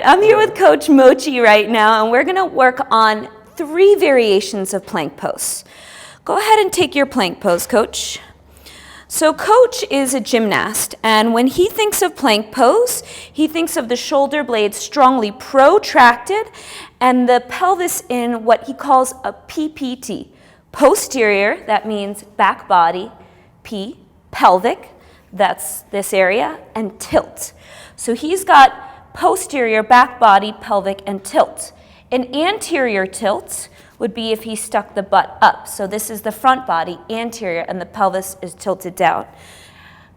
right, I'm here with Coach Mochi right now, and we're going to work on 3 variations of plank pose. Go ahead and take your plank pose, Coach. So Coach is a gymnast, and when he thinks of plank pose, he thinks of the shoulder blades strongly protracted and the pelvis in what he calls a PPT. Posterior, that means back body, P, pelvic, that's this area, and tilt. So he's got posterior, back body, pelvic, and tilt. An anterior tilt would be if he stuck the butt up. So this is the front body, anterior, and the pelvis is tilted down.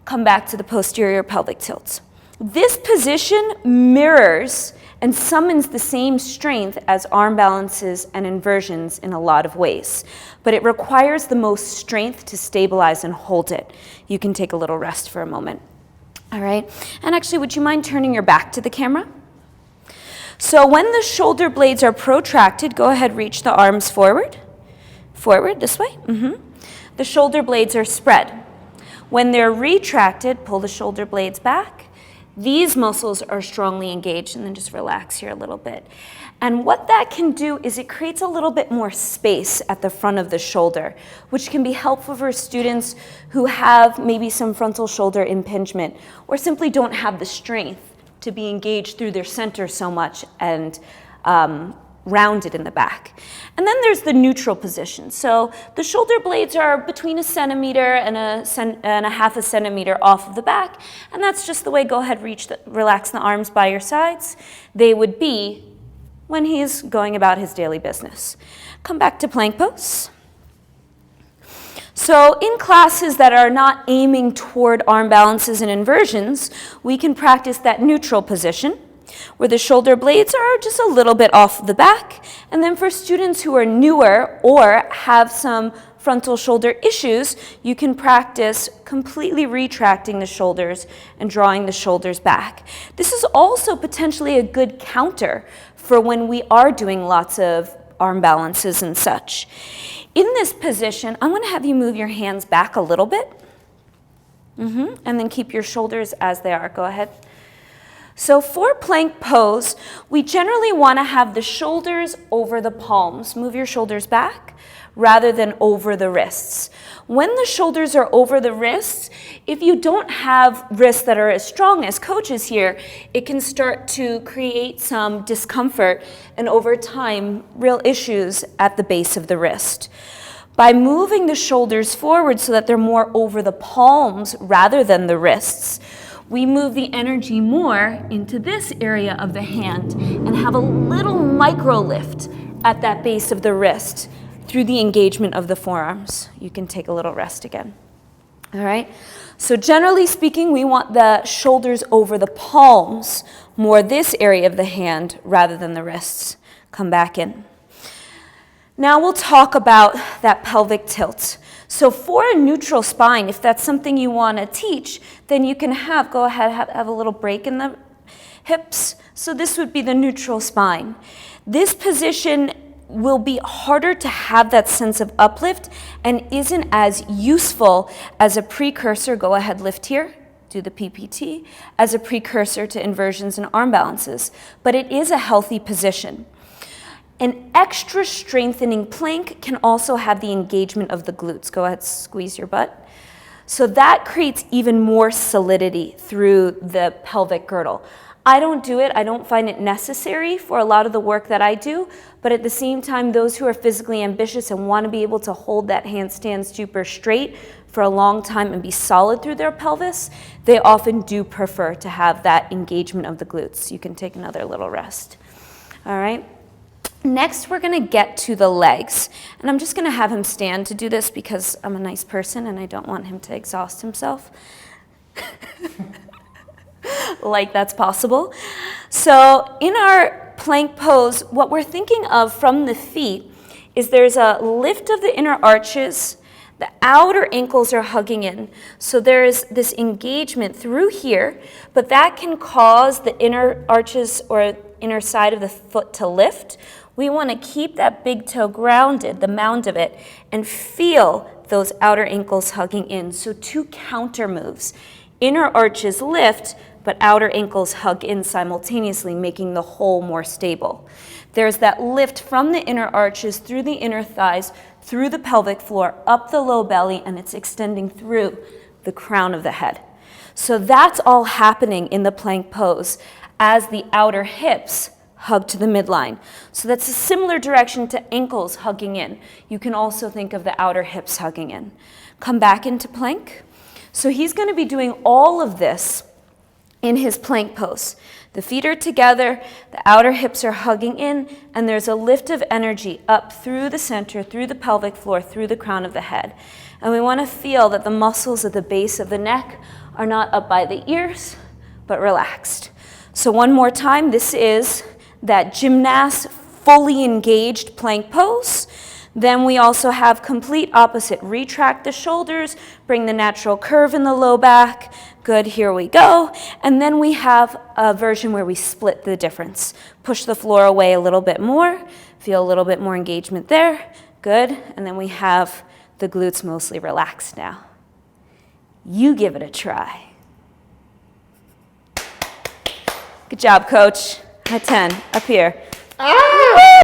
Come back to the posterior pelvic tilt. This position mirrors and summons the same strength as arm balances and inversions in a lot of ways, but it requires the most strength to stabilize and hold it. You can take a little rest for a moment. All right, and actually, would you mind turning your back to the camera? So when the shoulder blades are protracted, go ahead, reach the arms forward, this way. The shoulder blades are spread. When they're retracted, pull the shoulder blades back. These muscles are strongly engaged, and then just relax here a little bit. And what that can do is it creates a little bit more space at the front of the shoulder, which can be helpful for students who have maybe some frontal shoulder impingement or simply don't have the strength to be engaged through their center so much and rounded in the back. And then there's the neutral position. So the shoulder blades are between 1 centimeter and a half a centimeter off of the back, and that's just the way, go ahead, relax the arms by your sides. They would be when he's going about his daily business. Come back to plank pose. So in classes that are not aiming toward arm balances and inversions, we can practice that neutral position where the shoulder blades are just a little bit off the back. And then for students who are newer or have some frontal shoulder issues, you can practice completely retracting the shoulders and drawing the shoulders back. This is also potentially a good counter for when we are doing lots of arm balances and such. In this position, I'm going to have you move your hands back a little bit, and then keep your shoulders as they are. Go ahead. So for plank pose, we generally want to have the shoulders over the palms. Move your shoulders back rather than over the wrists. When the shoulders are over the wrists, if you don't have wrists that are as strong as Coach's here, it can start to create some discomfort and over time, real issues at the base of the wrist. By moving the shoulders forward so that they're more over the palms rather than the wrists, we move the energy more into this area of the hand and have a little micro lift at that base of the wrist through the engagement of the forearms. You can take a little rest again. All right? So generally speaking, we want the shoulders over the palms, more this area of the hand rather than the wrists. Come back in. Now we'll talk about that pelvic tilt. So for a neutral spine, if that's something you want to teach, then you can go ahead, have a little break in the hips. So this would be the neutral spine. This position will be harder to have that sense of uplift and isn't as useful as a precursor. Go ahead, lift here, do the PPT, as a precursor to inversions and arm balances. But it is a healthy position. An extra strengthening plank can also have the engagement of the glutes. Go ahead, squeeze your butt. So that creates even more solidity through the pelvic girdle. I don't do it. I don't find it necessary for a lot of the work that I do, but at the same time, those who are physically ambitious and want to be able to hold that handstand super straight for a long time and be solid through their pelvis, they often do prefer to have that engagement of the glutes. You can take another little rest. All right. Next, we're going to get to the legs. And I'm just going to have him stand to do this because I'm a nice person and I don't want him to exhaust himself. Like that's possible. So in our plank pose, what we're thinking of from the feet is there's a lift of the inner arches. The outer ankles are hugging in. So there's this engagement through here, but that can cause the inner arches or inner side of the foot to lift. We want to keep that big toe grounded, the mound of it, and feel those outer ankles hugging in. So 2 counter moves. Inner arches lift, but outer ankles hug in simultaneously, making the whole more stable. There's that lift from the inner arches through the inner thighs, through the pelvic floor, up the low belly, and it's extending through the crown of the head. So that's all happening in the plank pose as the outer hips hug to the midline. So that's a similar direction to ankles hugging in. You can also think of the outer hips hugging in. Come back into plank. So he's going to be doing all of this in his plank pose. The feet are together, the outer hips are hugging in, and there's a lift of energy up through the center, through the pelvic floor, through the crown of the head. And we want to feel that the muscles at the base of the neck are not up by the ears, but relaxed. So one more time, this is that gymnast fully engaged plank pose. Then we also have complete opposite. Retract the shoulders, bring the natural curve in the low back. Good, here we go. And then we have a version where we split the difference. Push the floor away a little bit more, feel a little bit more engagement there. Good, and then we have the glutes mostly relaxed now. You give it a try. Good job, coach. High 10, up here.